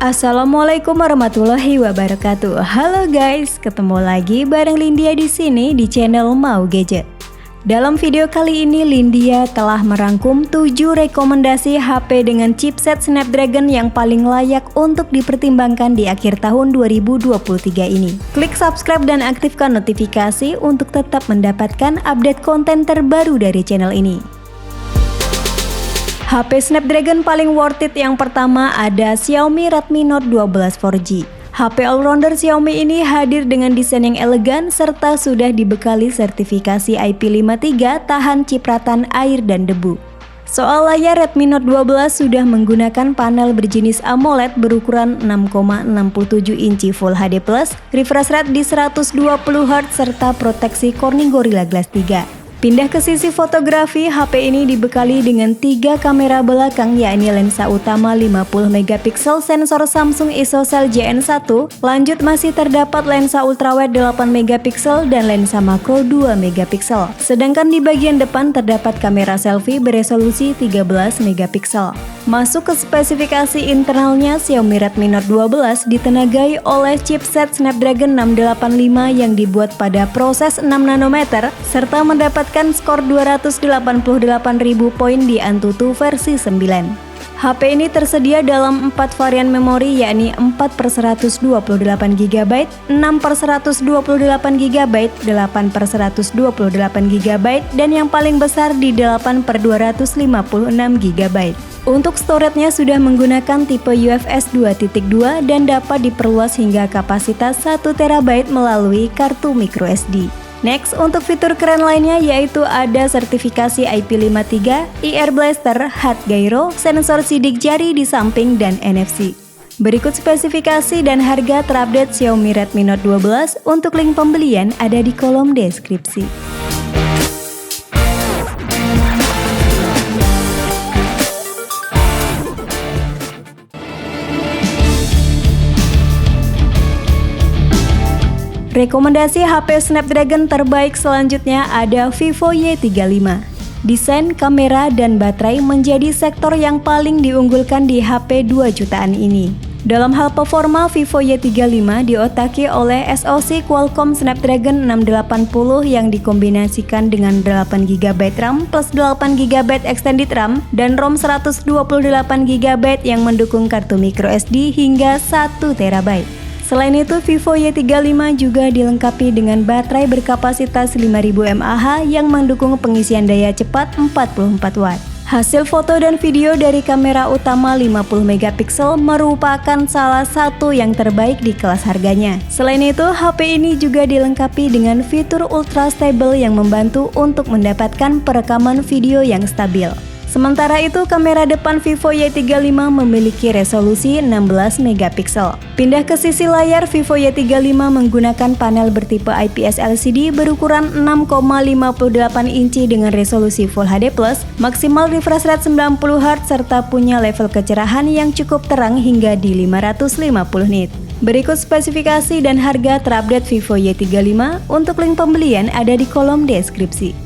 Assalamualaikum warahmatullahi wabarakatuh. Halo guys, ketemu lagi bareng Lindia di sini di channel Mau Gadget. Dalam video kali ini Lindia telah merangkum 7 rekomendasi HP dengan chipset Snapdragon yang paling layak untuk dipertimbangkan di akhir tahun 2023 ini. Klik subscribe dan aktifkan notifikasi untuk tetap mendapatkan update konten terbaru dari channel ini. HP Snapdragon paling worth it yang pertama ada Xiaomi Redmi Note 12 4G. HP all-rounder Xiaomi ini hadir dengan desain yang elegan serta sudah dibekali sertifikasi IP53 tahan cipratan air dan debu. Soal layar, Redmi Note 12 sudah menggunakan panel berjenis AMOLED berukuran 6,67 inci Full HD+, refresh rate di 120Hz serta proteksi Corning Gorilla Glass 3. Pindah ke sisi fotografi, HP ini dibekali dengan 3 kamera belakang yakni lensa utama 50MP sensor Samsung ISOCELL JN1, lanjut masih terdapat lensa ultrawide 8MP dan lensa makro 2MP. Sedangkan di bagian depan terdapat kamera selfie beresolusi 13MP. Masuk ke spesifikasi internalnya, Xiaomi Redmi Note 12 ditenagai oleh chipset Snapdragon 685 yang dibuat pada proses 6 nanometer serta mendapatkan skor 288.000 poin di Antutu versi 9. HP ini tersedia dalam 4 varian memori yakni 4/128GB, 6/128GB, 8/128GB, dan yang paling besar di 8/256GB. Untuk storage-nya sudah menggunakan tipe UFS 2.2 dan dapat diperluas hingga kapasitas 1TB melalui kartu microSD. Next, untuk fitur keren lainnya yaitu ada sertifikasi IP53, IR Blaster, Hard Gyro, sensor sidik jari di samping, dan NFC. Berikut spesifikasi dan harga terupdate Xiaomi Redmi Note 12. Untuk link pembelian ada di kolom deskripsi. Rekomendasi HP Snapdragon terbaik selanjutnya ada Vivo Y35. Desain, kamera, dan baterai menjadi sektor yang paling diunggulkan di HP 2 jutaan ini. Dalam hal performa, Vivo Y35 diotaki oleh SoC Qualcomm Snapdragon 680 yang dikombinasikan dengan 8GB RAM plus 8GB extended RAM dan ROM 128GB yang mendukung kartu microSD hingga 1TB. Selain itu, Vivo Y35 juga dilengkapi dengan baterai berkapasitas 5000 mAh yang mendukung pengisian daya cepat 44 Watt. Hasil foto dan video dari kamera utama 50MP merupakan salah satu yang terbaik di kelas harganya. Selain itu, HP ini juga dilengkapi dengan fitur Ultra Stable yang membantu untuk mendapatkan perekaman video yang stabil. Sementara itu, kamera depan Vivo Y35 memiliki resolusi 16MP. Pindah ke sisi layar, Vivo Y35 menggunakan panel bertipe IPS LCD berukuran 6,58 inci dengan resolusi Full HD+, maksimal refresh rate 90Hz serta punya level kecerahan yang cukup terang hingga di 550 nit. Berikut spesifikasi dan harga terupdate Vivo Y35. Untuk link pembelian ada di kolom deskripsi.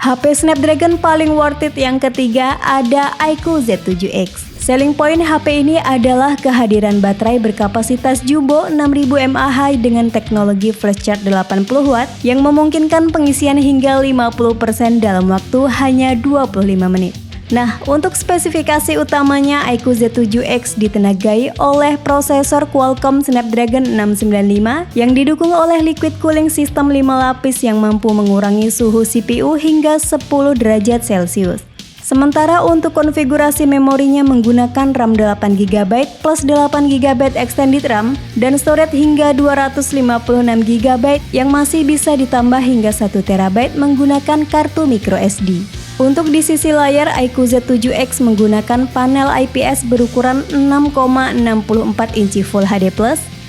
HP Snapdragon paling worth it yang ketiga ada iQOO Z7X. Selling point HP ini adalah kehadiran baterai berkapasitas jumbo 6000 mAh dengan teknologi flash charge 80W yang memungkinkan pengisian hingga 50% dalam waktu hanya 25 menit. Nah, untuk spesifikasi utamanya, iQOO Z7X ditenagai oleh prosesor Qualcomm Snapdragon 695 yang didukung oleh liquid cooling system 5 lapis yang mampu mengurangi suhu CPU hingga 10 derajat Celcius. Sementara untuk konfigurasi memorinya menggunakan RAM 8GB plus 8GB extended RAM dan storage hingga 256GB yang masih bisa ditambah hingga 1TB menggunakan kartu microSD. Untuk di sisi layar, iQOO Z7X menggunakan panel IPS berukuran 6,64 inci Full HD+,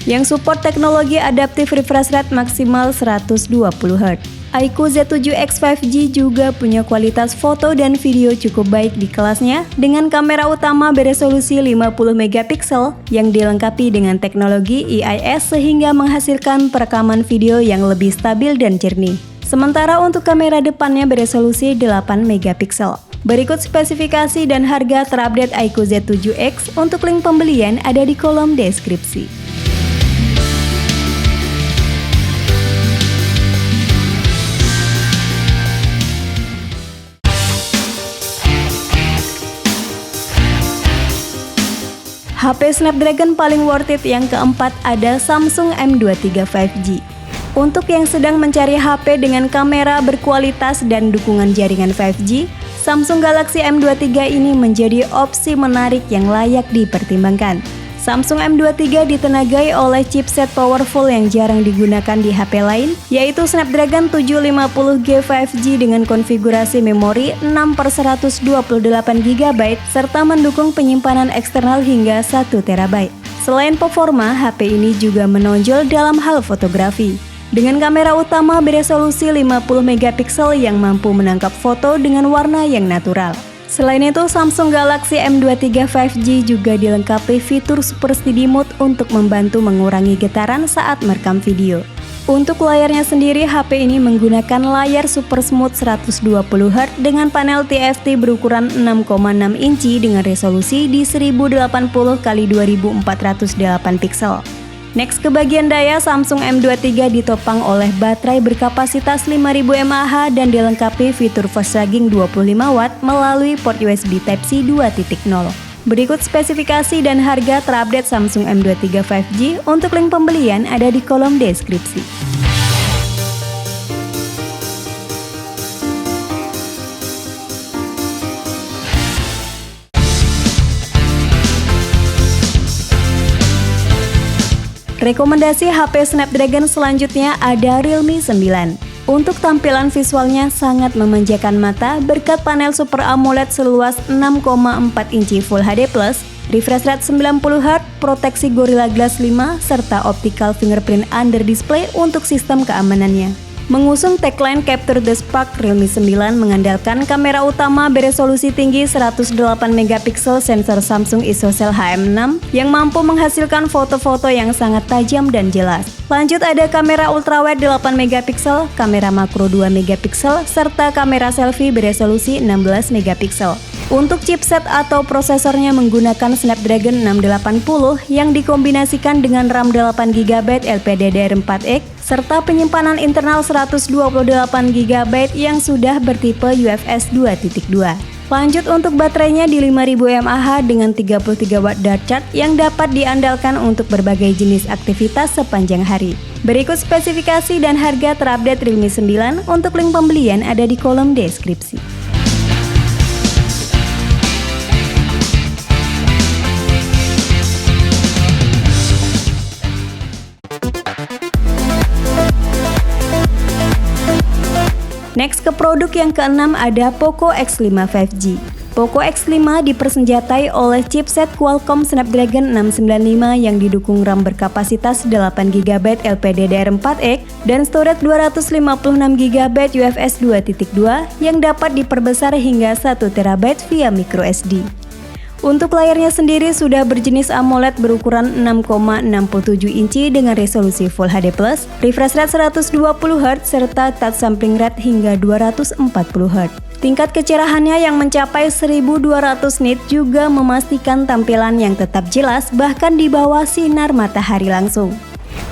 yang support teknologi adaptive refresh rate maksimal 120Hz. iQOO Z7X 5G juga punya kualitas foto dan video cukup baik di kelasnya dengan kamera utama beresolusi 50 megapiksel yang dilengkapi dengan teknologi EIS sehingga menghasilkan perekaman video yang lebih stabil dan jernih. Sementara untuk kamera depannya beresolusi 8 megapiksel. Berikut spesifikasi dan harga terupdate iQOO Z7X. Untuk link pembelian ada di kolom deskripsi. HP Snapdragon paling worth it yang keempat ada Samsung M23 5G. Untuk yang sedang mencari HP dengan kamera berkualitas dan dukungan jaringan 5G, Samsung Galaxy M23 ini menjadi opsi menarik yang layak dipertimbangkan. Samsung M23 ditenagai oleh chipset powerful yang jarang digunakan di HP lain, yaitu Snapdragon 750G 5G dengan konfigurasi memori 6/128GB serta mendukung penyimpanan eksternal hingga 1TB. Selain performa, HP ini juga menonjol dalam hal fotografi. Dengan kamera utama beresolusi 50 megapiksel yang mampu menangkap foto dengan warna yang natural. Selain itu, Samsung Galaxy M23 5G juga dilengkapi fitur Super Steady Mode untuk membantu mengurangi getaran saat merekam video. Untuk layarnya sendiri, HP ini menggunakan layar Super Smooth 120Hz dengan panel TFT berukuran 6,6 inci dengan resolusi di 1080x2408 piksel. Next ke bagian daya, Samsung M23 ditopang oleh baterai berkapasitas 5000 mAh dan dilengkapi fitur fast charging 25W melalui port USB Type-C 2.0. Berikut spesifikasi dan harga terupdate Samsung M23 5G. Untuk link pembelian ada di kolom deskripsi. Rekomendasi HP Snapdragon selanjutnya ada Realme 9. Untuk tampilan visualnya sangat memanjakan mata berkat panel Super AMOLED seluas 6,4 inci Full HD+, refresh rate 90Hz, proteksi Gorilla Glass 5, serta optical fingerprint under display untuk sistem keamanannya. Mengusung tagline Capture the Spark, Realme 9 mengandalkan kamera utama beresolusi tinggi 108 megapiksel sensor Samsung ISOCELL HM6 yang mampu menghasilkan foto-foto yang sangat tajam dan jelas. Lanjut ada kamera ultrawide 8 megapiksel, kamera makro 2 megapiksel, serta kamera selfie beresolusi 16 megapiksel. Untuk chipset atau prosesornya menggunakan Snapdragon 680 yang dikombinasikan dengan RAM 8GB LPDDR4X serta penyimpanan internal 128GB yang sudah bertipe UFS 2.2. Lanjut untuk baterainya di 5000 mAh dengan 33W dart charge yang dapat diandalkan untuk berbagai jenis aktivitas sepanjang hari. Berikut spesifikasi dan harga terupdate Realme 9. Untuk link pembelian ada di kolom deskripsi. Next ke produk yang keenam ada Poco X5 5G. Poco X5 dipersenjatai oleh chipset Qualcomm Snapdragon 695 yang didukung RAM berkapasitas 8GB LPDDR4X dan storage 256GB UFS 2.2 yang dapat diperbesar hingga 1TB via microSD. Untuk layarnya sendiri sudah berjenis AMOLED berukuran 6,67 inci dengan resolusi Full HD+, refresh rate 120Hz, serta touch sampling rate hingga 240Hz. Tingkat kecerahannya yang mencapai 1200 nit juga memastikan tampilan yang tetap jelas bahkan di bawah sinar matahari langsung.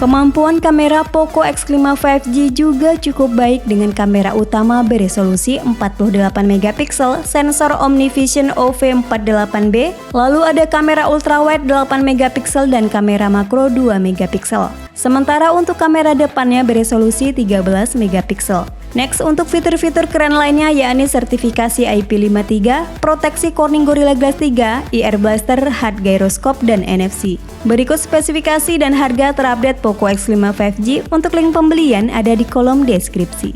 Kemampuan kamera Poco X5 5G juga cukup baik dengan kamera utama beresolusi 48 megapiksel, sensor OmniVision OV48B, lalu ada kamera ultrawide 8 megapiksel dan kamera makro 2 megapiksel. Sementara untuk kamera depannya beresolusi 13 megapiksel. Next, untuk fitur-fitur keren lainnya yakni sertifikasi IP53, proteksi Corning Gorilla Glass 3, IR Blaster, Hard Gyroscope, dan NFC. Berikut spesifikasi dan harga terupdate Poco X5 5G. Untuk link pembelian ada di kolom deskripsi.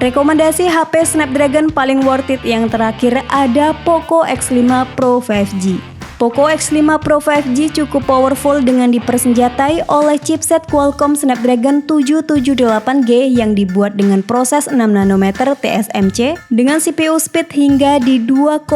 Rekomendasi HP Snapdragon paling worth it yang terakhir ada Poco X5 Pro 5G. Poco X5 Pro 5G cukup powerful dengan dipersenjatai oleh chipset Qualcomm Snapdragon 778G yang dibuat dengan proses 6 nanometer TSMC dengan CPU speed hingga di 2,4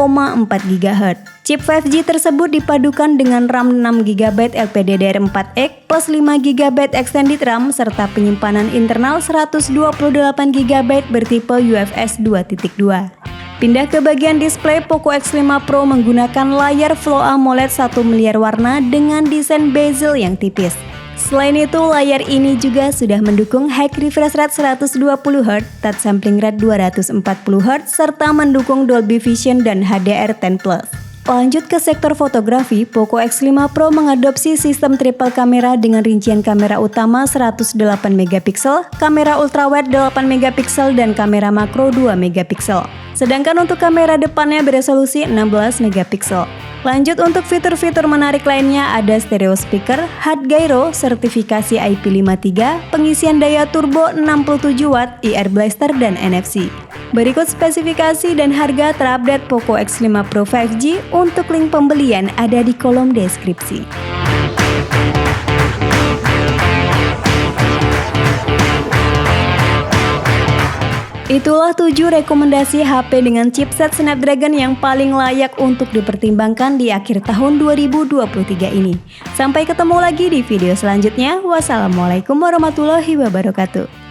GHz. Chip 5G tersebut dipadukan dengan RAM 6GB LPDDR4X plus 5GB extended RAM serta penyimpanan internal 128GB bertipe UFS 2.2. Pindah ke bagian display, Poco X5 Pro menggunakan layar Full AMOLED 1 miliar warna dengan desain bezel yang tipis. Selain itu, layar ini juga sudah mendukung high refresh rate 120Hz, touch sampling rate 240Hz, serta mendukung Dolby Vision dan HDR10+. Lanjut ke sektor fotografi, Poco X5 Pro mengadopsi sistem triple kamera dengan rincian kamera utama 108MP, kamera ultrawide 8MP, dan kamera makro 2MP. Sedangkan untuk kamera depannya beresolusi 16MP. Lanjut untuk fitur-fitur menarik lainnya ada stereo speaker, hard gyro, sertifikasi IP53, pengisian daya turbo 67W, IR blaster, dan NFC. Berikut spesifikasi dan harga terupdate Poco X5 Pro 5G. Untuk link pembelian ada di kolom deskripsi. Itulah 7 rekomendasi HP dengan chipset Snapdragon yang paling layak untuk dipertimbangkan di akhir tahun 2023 ini. Sampai ketemu lagi di video selanjutnya. Wassalamualaikum warahmatullahi wabarakatuh.